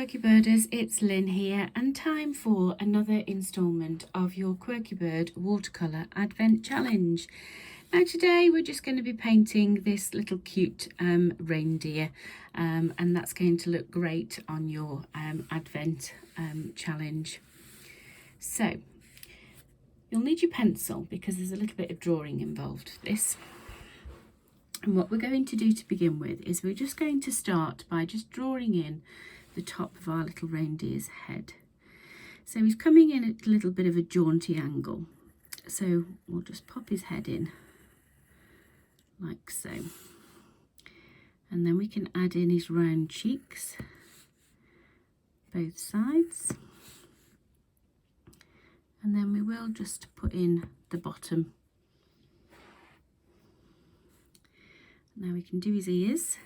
Quirky Birders, it's Lynn here, and time for another instalment of your Quirky Bird Watercolour Advent Challenge. Now today we're just going to be painting this little cute reindeer, and that's going to look great on your Advent challenge. So you'll need your pencil because there's a little bit of drawing involved with this. And what we're going to do to begin with is we're just going to start by just drawing in the top of our little reindeer's head. So he's coming in at a little bit of a jaunty angle. So we'll just pop his head in like so. And then we can add in his round cheeks, both sides. And then we will just put in the bottom. Now we can do his ears.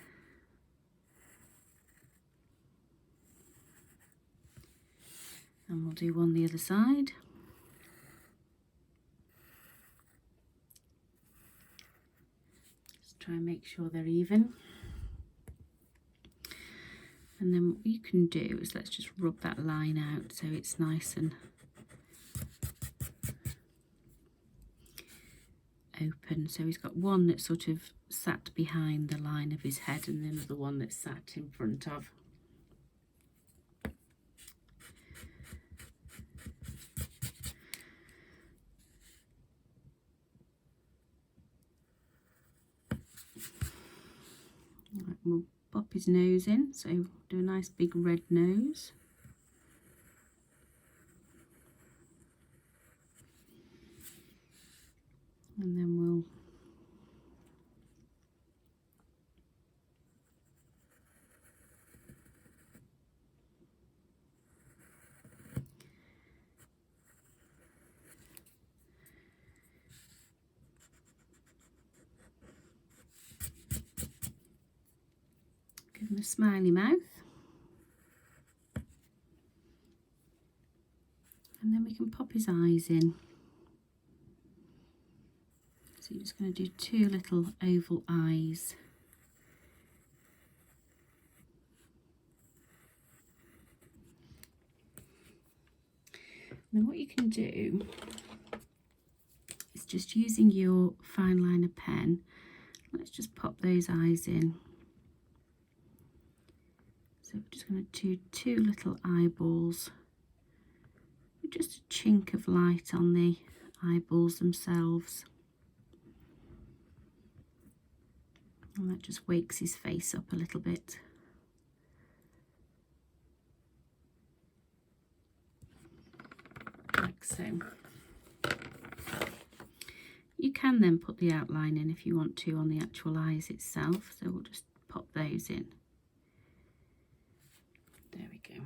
And we'll do one the other side. Just try and make sure they're even. And then what you can do is let's just rub that line out so it's nice and open. So he's got one that sort of sat behind the line of his head and then the one that sat in front of. Right, we'll pop his nose in, so do a nice big red nose. And then we'll give him a smiley mouth. And then we can pop his eyes in. So you're just going to do two little oval eyes. Now what you can do is just using your fine liner pen, let's just pop those eyes in. So we're just going to do two little eyeballs with just a chink of light on the eyeballs themselves. And that just wakes his face up a little bit. Like so. You can then put the outline in if you want to on the actual eyes itself. So we'll just pop those in. There we go.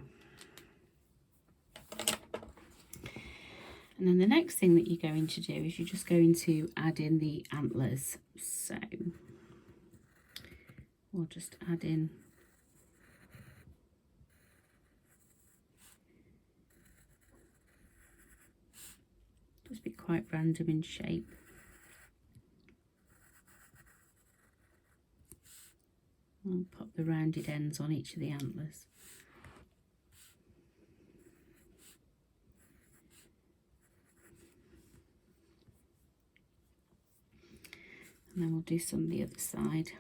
And then the next thing that you're going to do is you're just going to add in the antlers. So we'll just add in just be quite random in shape. And pop the rounded ends on each of the antlers. And then we'll do some on the other side.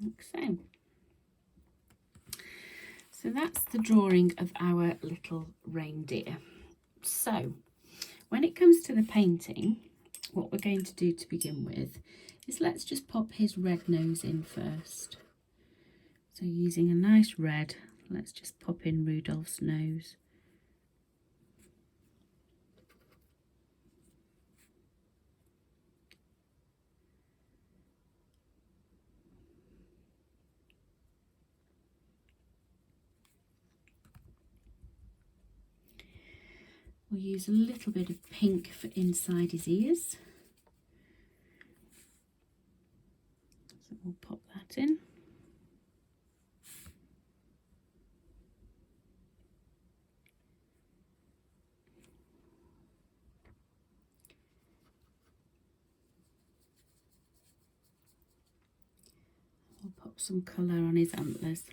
Like so. So that's the drawing of our little reindeer. So when it comes to the painting, what we're going to do to begin with is let's just pop his red nose in first. So using a nice red, let's just pop in Rudolf's nose. We'll use a little bit of pink for inside his ears. We'll pop that in. We'll pop some colour on his antlers.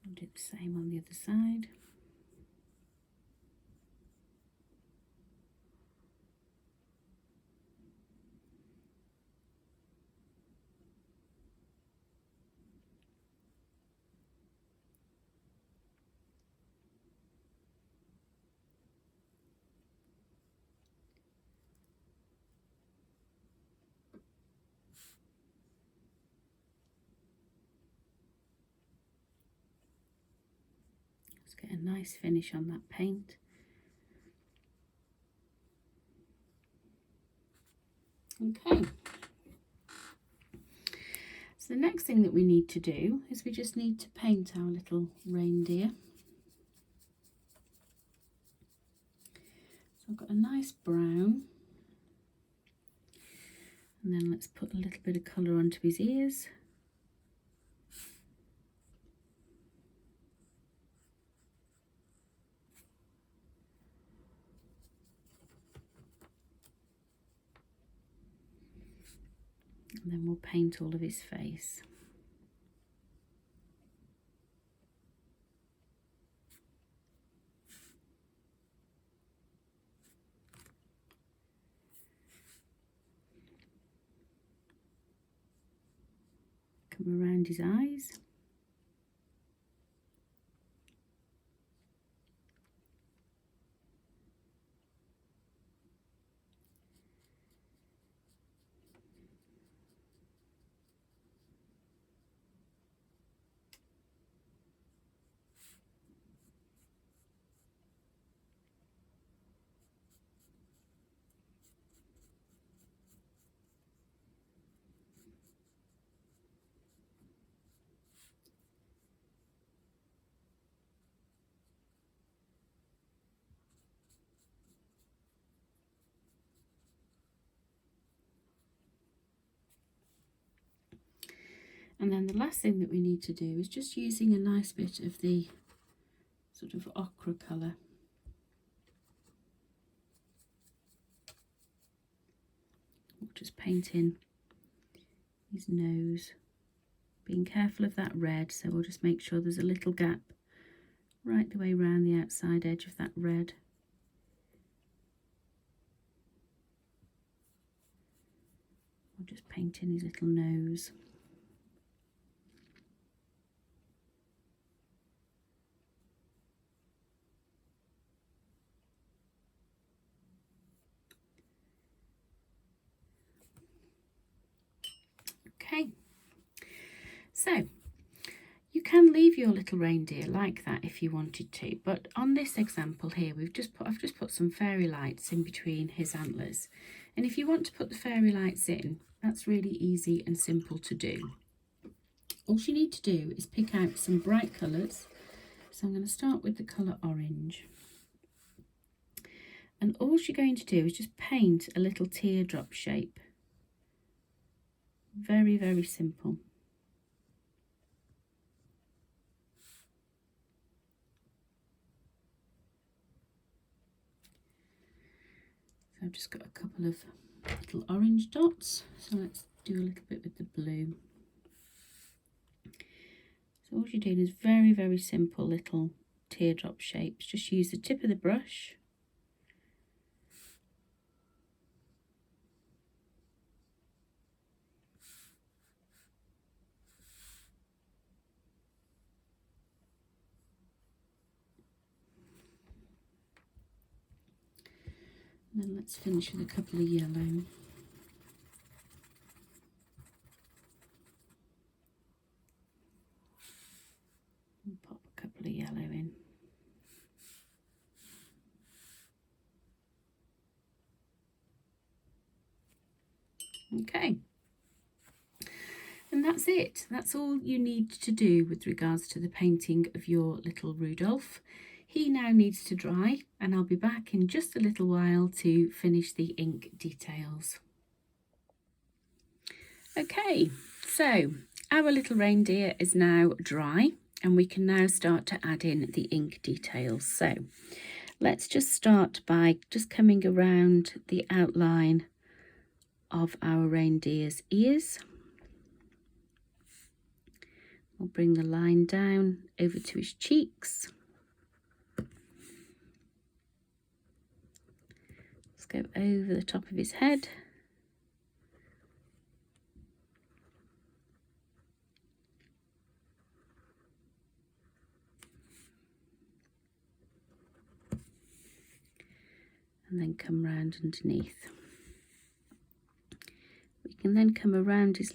I'll do the same on the other side. Let's get a nice finish on that paint. Okay. So the next thing that we need to do is we just need to paint our little reindeer. So I've got a nice brown, and then let's put a little bit of colour onto his ears. And then we'll paint all of his face. Come around his eyes. And then the last thing that we need to do is just using a nice bit of the sort of ochre colour. We'll just paint in his nose, being careful of that red, so we'll just make sure there's a little gap right the way around the outside edge of that red. We'll just paint in his little nose. Okay, so you can leave your little reindeer like that if you wanted to, but on this example here I've just put some fairy lights in between his antlers, and if you want to put the fairy lights in, that's really easy and simple to do. All you need to do is pick out some bright colours. So I'm going to start with the colour orange, and all you're going to do is just paint a little teardrop shape. Very, very simple. So I've just got a couple of little orange dots, so let's do a little bit with the blue. So all you're doing is very, very simple little teardrop shapes. Just use the tip of the brush. And then let's finish with a couple of yellow. And pop a couple of yellow in. Okay. And that's it. That's all you need to do with regards to the painting of your little Rudolph. He now needs to dry, and I'll be back in just a little while to finish the ink details. Okay, so our little reindeer is now dry, and we can now start to add in the ink details. So let's just start by just coming around the outline of our reindeer's ears. We'll bring the line down over to his cheeks. Let's go over the top of his head. And then come round underneath. We can then come around his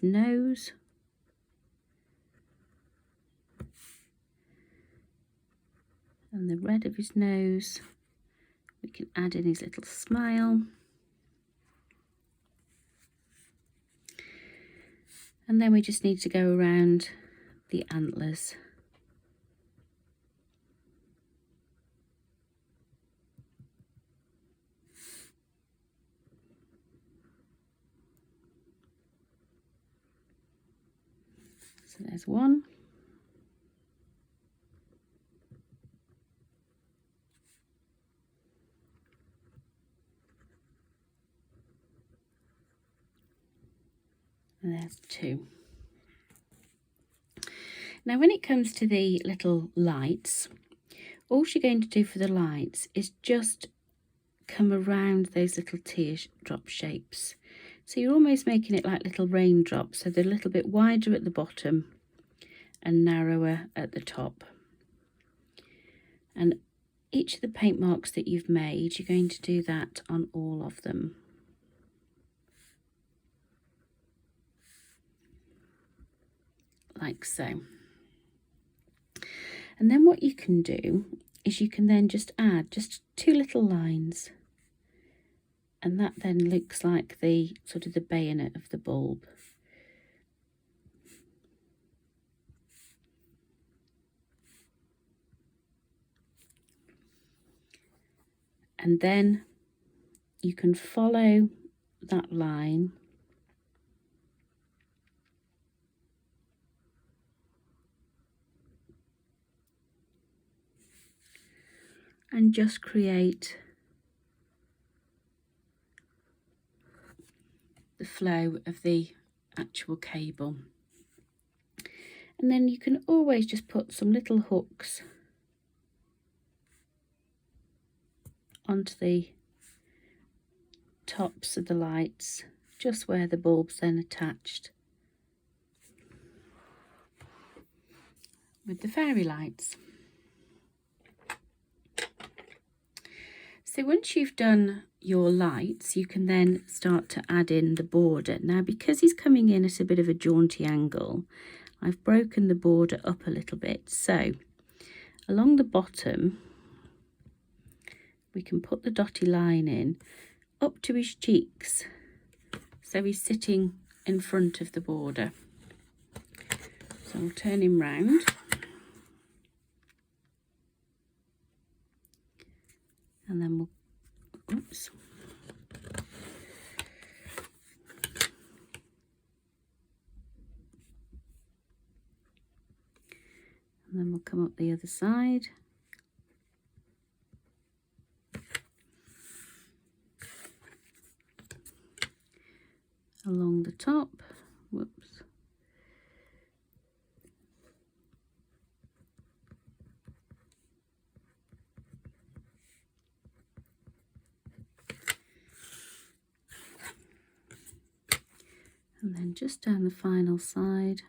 nose. And the red of his nose. We can add in his little smile. And then we just need to go around the antlers. So there's one. And there's two. Now when it comes to the little lights, all you're going to do for the lights is just come around those little teardrop shapes. So you're almost making it like little raindrops, so they're a little bit wider at the bottom and narrower at the top. And each of the paint marks that you've made, you're going to do that on all of them. Like so. And then what you can do is you can then just add just two little lines, and that then looks like the sort of the bayonet of the bulb. And then you can follow that line and just create the flow of the actual cable. And then you can always just put some little hooks onto the tops of the lights, just where the bulb's then attached with the fairy lights. So once you've done your lights, you can then start to add in the border. Now, because he's coming in at a bit of a jaunty angle, I've broken the border up a little bit. So along the bottom, we can put the dotty line in up to his cheeks, so he's sitting in front of the border. So I'll turn him round. And then we'll, oops. And then we'll come up the other side. Along the top, whoops. And then just down the final side.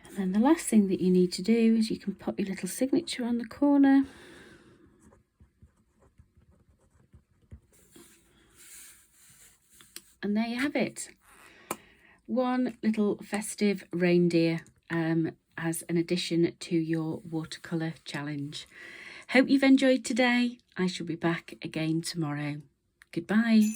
And then the last thing that you need to do is you can pop your little signature on the corner. And there you have it. one little festive reindeer as an addition to your watercolour challenge. Hope you've enjoyed today. I shall be back again tomorrow. Goodbye.